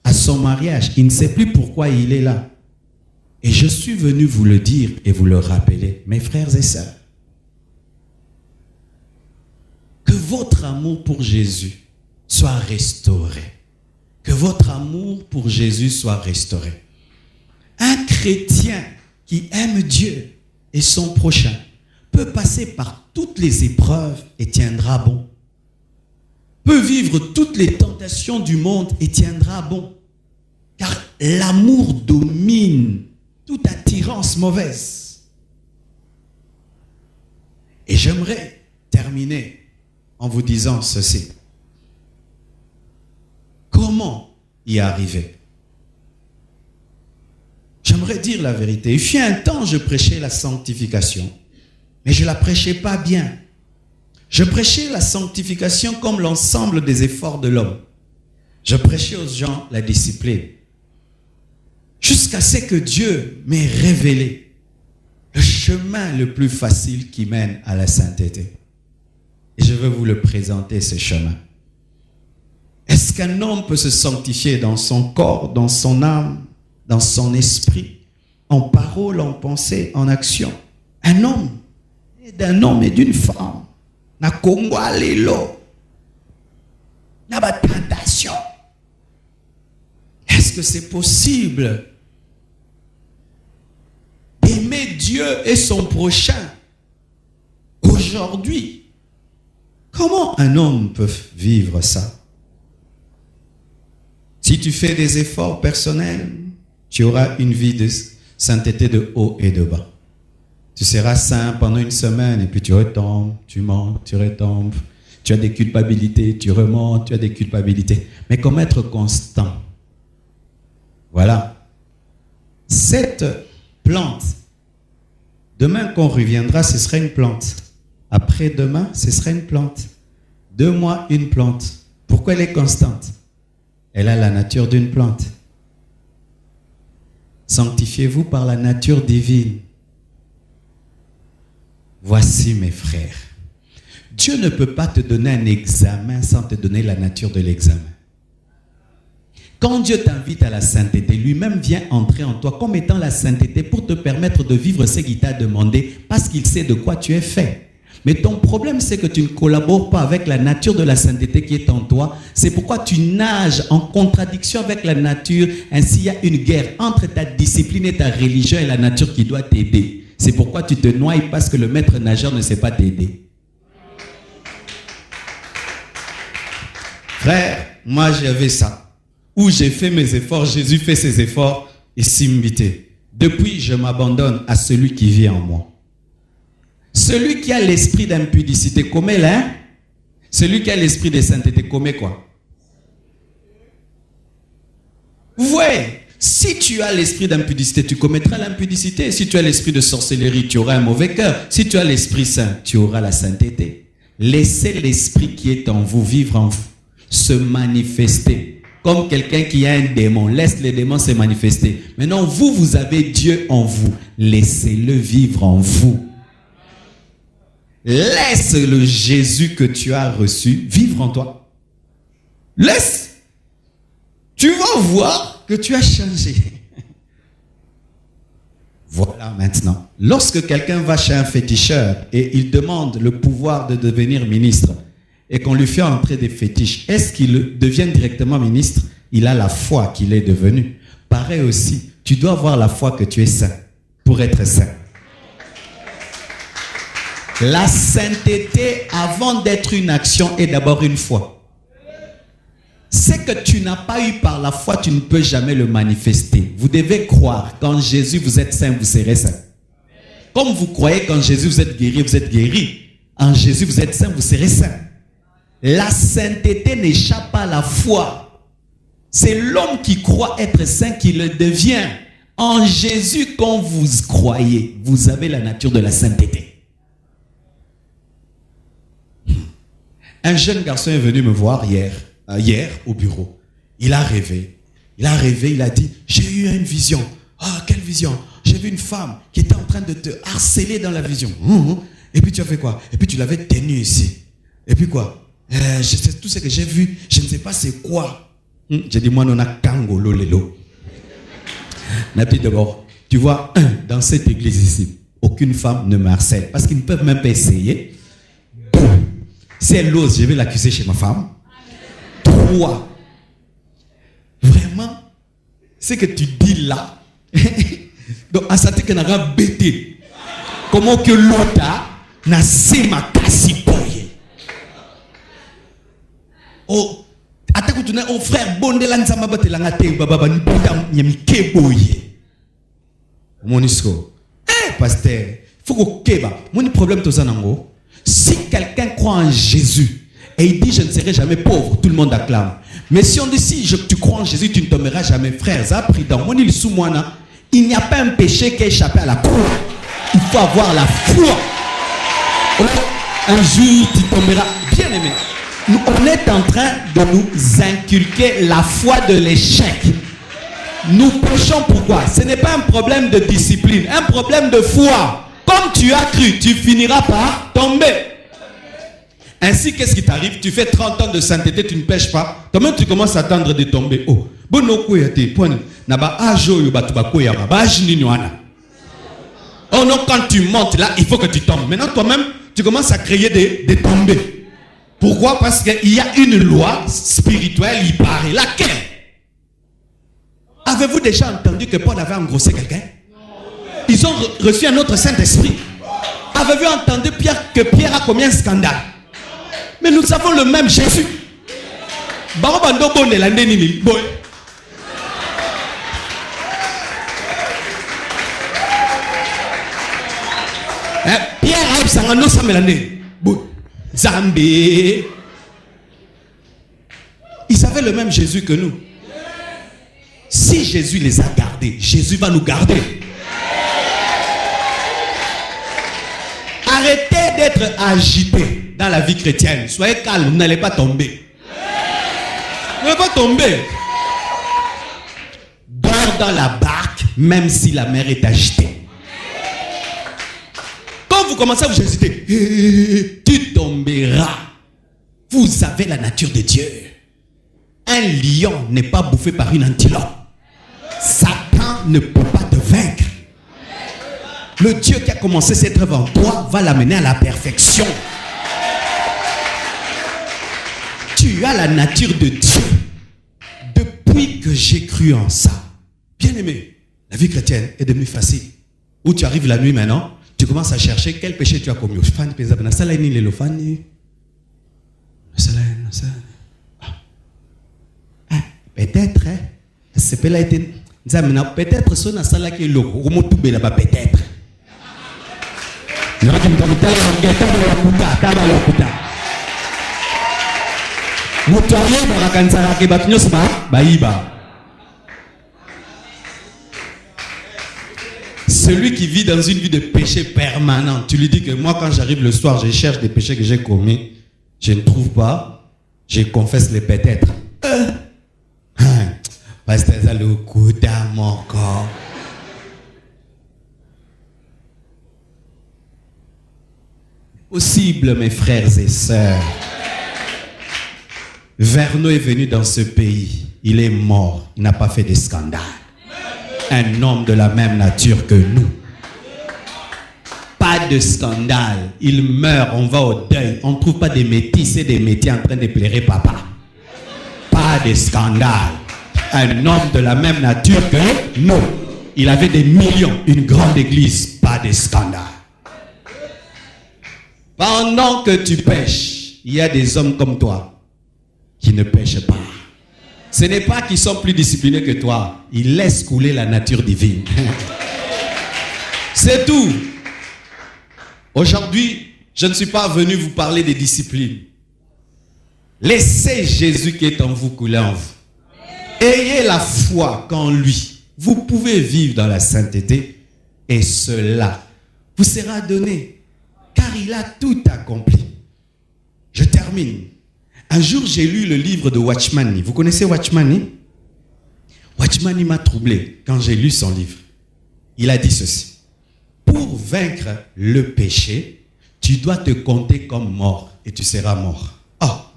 [SPEAKER 1] à son mariage, il ne sait plus pourquoi il est là. Et je suis venu vous le dire et vous le rappeler, mes frères et sœurs. Que votre amour pour Jésus soit restauré. Que votre amour pour Jésus soit restauré. Un chrétien qui aime Dieu et son prochain peut passer par toutes les épreuves et tiendra bon. Peut vivre toutes les tentations du monde et tiendra bon. Car l'amour domine toute attirance mauvaise. Et j'aimerais terminer en vous disant ceci. Comment y arriver? J'aimerais dire la vérité. Il fut un temps, je prêchais la sanctification, mais je ne la prêchais pas bien. Je prêchais la sanctification comme l'ensemble des efforts de l'homme. Je prêchais aux gens la discipline. Jusqu'à ce que Dieu m'ait révélé le chemin le plus facile qui mène à la sainteté. Et je veux vous le présenter, ce chemin. Est-ce qu'un homme peut se sanctifier dans son corps, dans son âme, dans son esprit, en parole, en pensée, en action? Un homme, d'un homme et d'une femme, n'a kongwa lelo, n'a pas tentation. Est-ce que c'est possible d'aimer Dieu et son prochain aujourd'hui? Comment un homme peut vivre ça? Si tu fais des efforts personnels, tu auras une vie de sainteté de haut et de bas. Tu seras saint pendant une semaine et puis tu retombes, tu montes, tu retombes. Tu as des culpabilités, tu remontes, tu as des culpabilités. Mais comment être constant? Voilà. Cette plante, demain qu'on reviendra, ce sera une plante. Après-demain, ce sera une plante. 2 mois, une plante. Pourquoi elle est constante? Elle a la nature d'une plante. Sanctifiez-vous par la nature divine. Voici mes frères. Dieu ne peut pas te donner un examen sans te donner la nature de l'examen. Quand Dieu t'invite à la sainteté, lui-même vient entrer en toi comme étant la sainteté pour te permettre de vivre ce qu'il t'a demandé parce qu'il sait de quoi tu es fait. Mais ton problème, c'est que tu ne collabores pas avec la nature de la sainteté qui est en toi. C'est pourquoi tu nages en contradiction avec la nature. Ainsi, il y a une guerre entre ta discipline et ta religion et la nature qui doit t'aider. C'est pourquoi tu te noies parce que le maître nageur ne sait pas t'aider. Frère, moi j'avais ça. Où j'ai fait mes efforts, Jésus fait ses efforts et s'imiter. Depuis, je m'abandonne à celui qui vit en moi. Celui qui a l'esprit d'impudicité commet là. Celui qui a l'esprit de sainteté commet quoi? Vous voyez, si tu as l'esprit d'impudicité, tu commettras l'impudicité. Si tu as l'esprit de sorcellerie, tu auras un mauvais cœur. Si tu as l'esprit saint, tu auras la sainteté. Laissez l'esprit qui est en vous vivre en vous, se manifester. Comme quelqu'un qui a un démon, laisse les démons se manifester. Maintenant, vous avez Dieu en vous. Laissez-le vivre en vous. Laisse le Jésus que tu as reçu vivre en toi. Laisse. Tu vas voir que tu as changé. Voilà maintenant. Lorsque quelqu'un va chez un féticheur et il demande le pouvoir de devenir ministre et qu'on lui fait entrer des fétiches, est-ce qu'il devient directement ministre? Il a la foi qu'il est devenu. Pareil aussi, tu dois avoir la foi que tu es saint pour être saint. La sainteté, avant d'être une action, est d'abord une foi. Ce que tu n'as pas eu par la foi, tu ne peux jamais le manifester. Vous devez croire qu'en Jésus, vous êtes saint, vous serez saint. Comme vous croyez qu'en Jésus, vous êtes guéri, en Jésus, vous êtes saint, vous serez saint. La sainteté n'échappe pas à la foi. C'est l'homme qui croit être saint qui le devient. En Jésus, quand vous croyez, vous avez la nature de la sainteté. Un jeune garçon est venu me voir hier au bureau. Il a rêvé, il a dit, j'ai eu une vision. Ah, quelle vision? J'ai vu une femme qui était en train de te harceler dans la vision. Et puis tu as fait quoi? Et puis tu l'avais tenue ici. Et puis quoi? Tout ce que j'ai vu, je ne sais pas c'est quoi. J'ai dit, moi, non, a kangolo lelo. Napi d'abord, tu vois, dans cette église ici, aucune femme ne me harcèle parce qu'ils ne peuvent même pas essayer. Si elle ose, je vais l'accuser chez ma femme. 3. Vraiment, ce que tu dis là, donc à ça que n'a pas bêté. Comment que l'autre n'a pas ma casse boye. Oh, attends que tu n'as un frère bon de l'anzama bate l'angate baba n'importe nyami keboye. Monisco, pasteur, faut que keba. Mon problème tout ça nango. Si quelqu'un croit en Jésus et il dit je ne serai jamais pauvre, tout le monde acclame. Mais si on dit si tu crois en Jésus, tu ne tomberas jamais, frère. Ça a pris dans mon île sous moi. Il n'y a pas un péché qui est échappé à la croix. Il faut avoir la foi. Un jour, tu tomberas. Bien aimé, on est en train de nous inculquer la foi de l'échec. Nous péchons pourquoi? Ce n'est pas un problème de discipline, un problème de foi. Comme tu as cru, tu finiras par tomber. Ainsi, qu'est-ce qui t'arrive? Tu fais 30 ans de sainteté, tu ne pêches pas. Toi-même, tu commences à attendre de tomber. Oh, bon, oh non, quand tu montes là, il faut que tu tombes. Maintenant, toi-même, tu commences à créer des tombées. Pourquoi? Parce qu'il y a une loi spirituelle, il paraît. Laquelle? Avez-vous déjà entendu que Paul avait engrossé quelqu'un? Ils ont reçu un autre Saint-Esprit. Avez-vous entendu que Pierre a commis un scandale? Mais nous avons le même Jésus. Pierre a Sangano Samelane. Zambé. Ils avaient le même Jésus que nous. Si Jésus les a gardés, Jésus va nous garder. Arrêtez d'être agité dans la vie chrétienne. Soyez calme, vous n'allez pas tomber. Vous n'allez pas tomber. Dors dans la barque, même si la mer est agitée. Quand vous commencez à vous agiter, tu tomberas. Vous avez la nature de Dieu. Un lion n'est pas bouffé par une antilope. Satan ne peut pas te vaincre. Le Dieu qui a commencé cette œuvre en toi va l'amener à la perfection. Tu as la nature de Dieu. Depuis que j'ai cru en ça, bien aimé, la vie chrétienne est devenue facile. Où tu arrives la nuit maintenant, tu commences à chercher quel péché tu as commis. Peut-être, peut-être ce n'a pas été le peut-être. Celui qui vit dans une vie de péché permanent, tu lui dis que moi quand j'arrive le soir, je cherche des péchés que j'ai commis, je ne trouve pas, je confesse les peut-être. Parce que ça le coup dans mon corps. Possible, mes frères et sœurs. Verneau est venu dans ce pays. Il est mort. Il n'a pas fait de scandale. Un homme de la même nature que nous. Pas de scandale. Il meurt, on va au deuil. On ne trouve pas des métis et des métiers en train de plairer papa. Pas de scandale. Un homme de la même nature que nous. Il avait des millions, une grande église. Pas de scandale. Pendant que tu pêches, il y a des hommes comme toi qui ne pêchent pas. Ce n'est pas qu'ils sont plus disciplinés que toi. Ils laissent couler la nature divine. C'est tout. Aujourd'hui, je ne suis pas venu vous parler des disciplines. Laissez Jésus qui est en vous couler en vous. Ayez la foi qu'en lui, vous pouvez vivre dans la sainteté et cela vous sera donné. Car il a tout accompli. Je termine. Un jour, j'ai lu le livre de Watchman Nee. Vous connaissez Watchman Nee? Watchman Nee m'a troublé quand j'ai lu son livre. Il a dit ceci. Pour vaincre le péché, tu dois te compter comme mort et tu seras mort. Ah!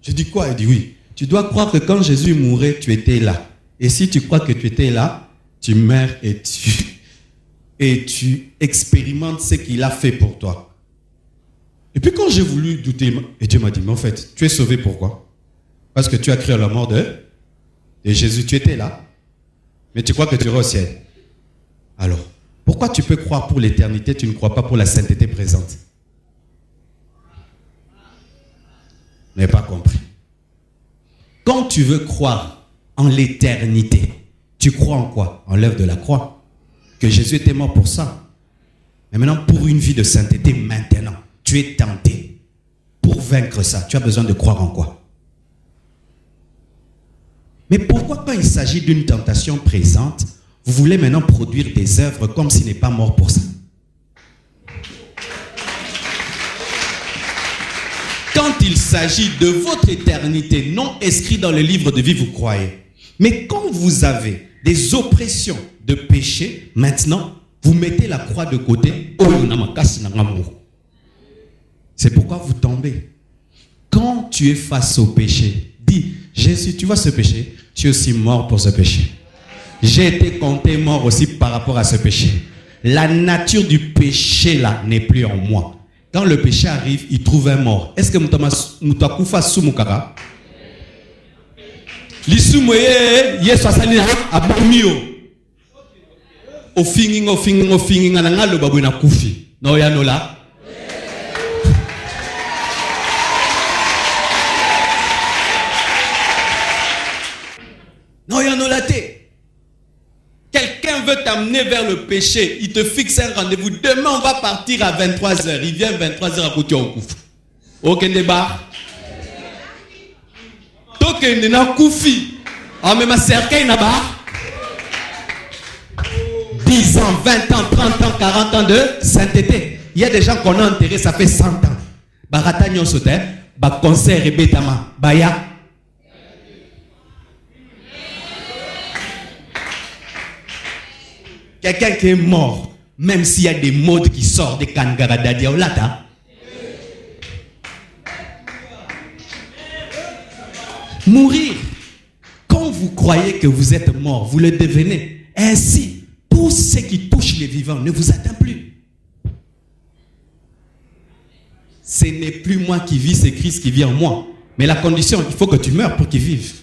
[SPEAKER 1] Je dis quoi? Il dit oui. Tu dois croire que quand Jésus mourait, tu étais là. Et si tu crois que tu étais là, tu meurs et tu expérimentes ce qu'il a fait pour toi. Et puis quand j'ai voulu douter, et Dieu m'a dit, mais en fait, tu es sauvé pourquoi? Parce que tu as cru à la mort de Jésus, tu étais là. Mais tu crois que tu iras au ciel. Alors, pourquoi tu peux croire pour l'éternité, tu ne crois pas pour la sainteté présente? Je n'ai pas compris. Quand tu veux croire en l'éternité, tu crois en quoi? En l'œuvre de la croix. Que Jésus était mort pour ça. Mais maintenant, pour une vie de sainteté, maintenant, tu es tenté. Pour vaincre ça, tu as besoin de croire en quoi? Mais pourquoi quand il s'agit d'une tentation présente, vous voulez maintenant produire des œuvres comme s'il n'est pas mort pour ça? Quand il s'agit de votre éternité non inscrite dans le livre de vie, vous croyez. Mais quand vous avez des oppressions de péché, maintenant, vous mettez la croix de côté. C'est pourquoi vous tombez. Quand tu es face au péché, dis, Jésus, tu vois ce péché, tu es aussi mort pour ce péché. J'ai été compté mort aussi par rapport à ce péché. La nature du péché là n'est plus en moi. Quand le péché arrive, il trouve un mort. Est-ce que Moutakufa Soumukara? L'issoumoye, Yeswasalina, Abomio. Au finging, ananga le babouina koufi. Non, yanola. Non, yanola te. Quelqu'un veut t'amener vers le péché, il te fixe un rendez-vous. Demain, on va partir à 23h. Il vient 23h à côté au Koufi. Aucun débat. Token na Koufi. En même cercueil n'a-bas. 10 ans, 20 ans, 30 ans, 40 ans de sainteté. Il y a des gens qu'on a enterrés, ça fait 100 ans. Barata nyon sote, ba concert et betama, baya. Quelqu'un qui est mort, même s'il y a des modes qui sortent des Kangaradadia ou Lata. Mourir. Quand vous croyez que vous êtes mort, vous le devenez. Ainsi, tout ce qui touche les vivants ne vous atteint plus. Ce n'est plus moi qui vis, c'est Christ qui vit en moi. Mais la condition, il faut que tu meurs pour qu'il vive.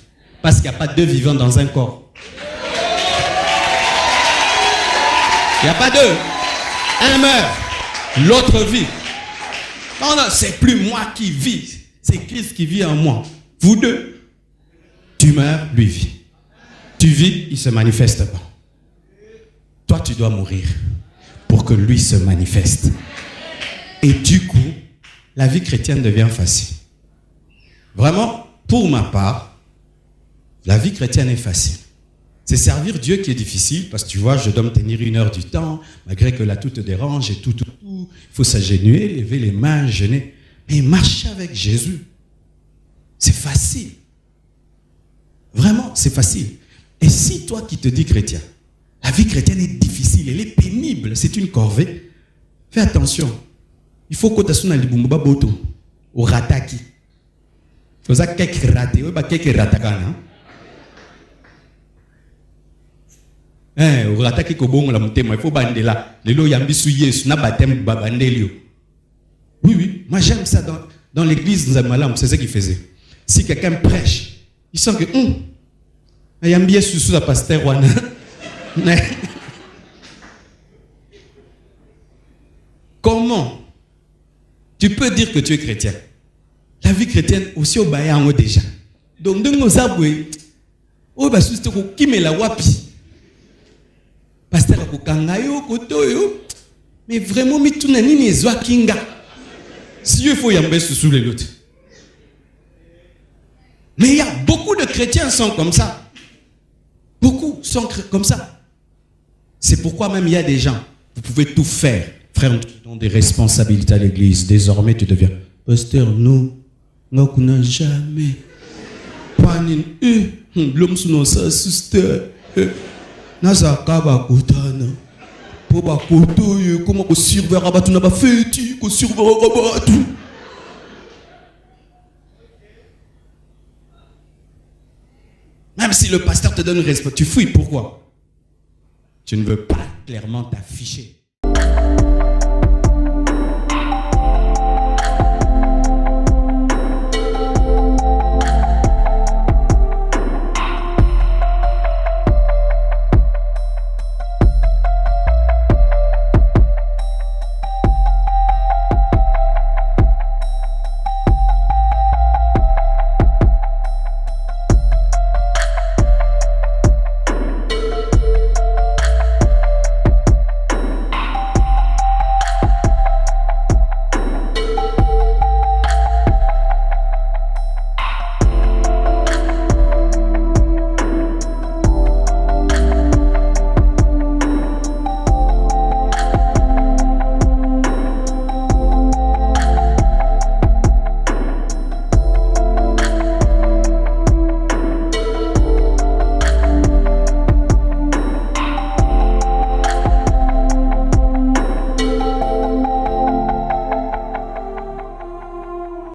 [SPEAKER 1] Parce qu'il n'y a pas deux vivants dans un corps. Il n'y a pas deux. Un meurt, l'autre vit. Non, non, c'est plus moi qui vis. C'est Christ qui vit en moi. Vous deux, tu meurs, lui vit. Tu vis, il ne se manifeste pas. Toi, tu dois mourir pour que lui se manifeste. Et du coup, la vie chrétienne devient facile. Vraiment, pour ma part, la vie chrétienne est facile. C'est servir Dieu qui est difficile, parce que tu vois, je dois me tenir 1 heure du temps, malgré que là tout te dérange et tout. Il faut s'agenouiller, lever les mains, jeûner. Mais marcher avec Jésus, c'est facile. Vraiment, c'est facile. Et si toi qui te dis chrétien, la vie chrétienne est difficile, elle est pénible, c'est une corvée, fais attention. Il faut que tu sois dans le boto, au rataki. Il faut que tu quelques ratakana. Au rataki kobong la mutema, il faut bander là. Les lots yambisu yesu na batem babandelio. Oui, moi j'aime ça dans l'église de Nzamalam, c'est ce qu'il faisait. Si quelqu'un prêche, il sent que yambi yesu sous la pasteur wana. Comment tu peux dire que tu es chrétien? La vie chrétienne aussi au bayango déjà. Donc de nos aboué, oh bah juste qui met la wapi. Pasteur akokangayo kotoyo, mais vraiment mi tuna nini ezwa kinga. Si il faut yambe sous les autres. Mais il y a beaucoup de chrétiens qui sont comme ça. Beaucoup sont comme ça. C'est pourquoi même il y a des gens, vous pouvez tout faire. Frère, nous avons des responsabilités à l'église. Désormais, tu deviens pasteur. Nous n'avons jamais. L'homme sous sa sister. Naza kaba kutana. Poba kotoye. Comment on surveille rabatu n'a pas fait. Qu'on surveille rabatu. Même si le pasteur te donne respect, tu fouilles. Pourquoi? Tu ne veux pas clairement t'afficher.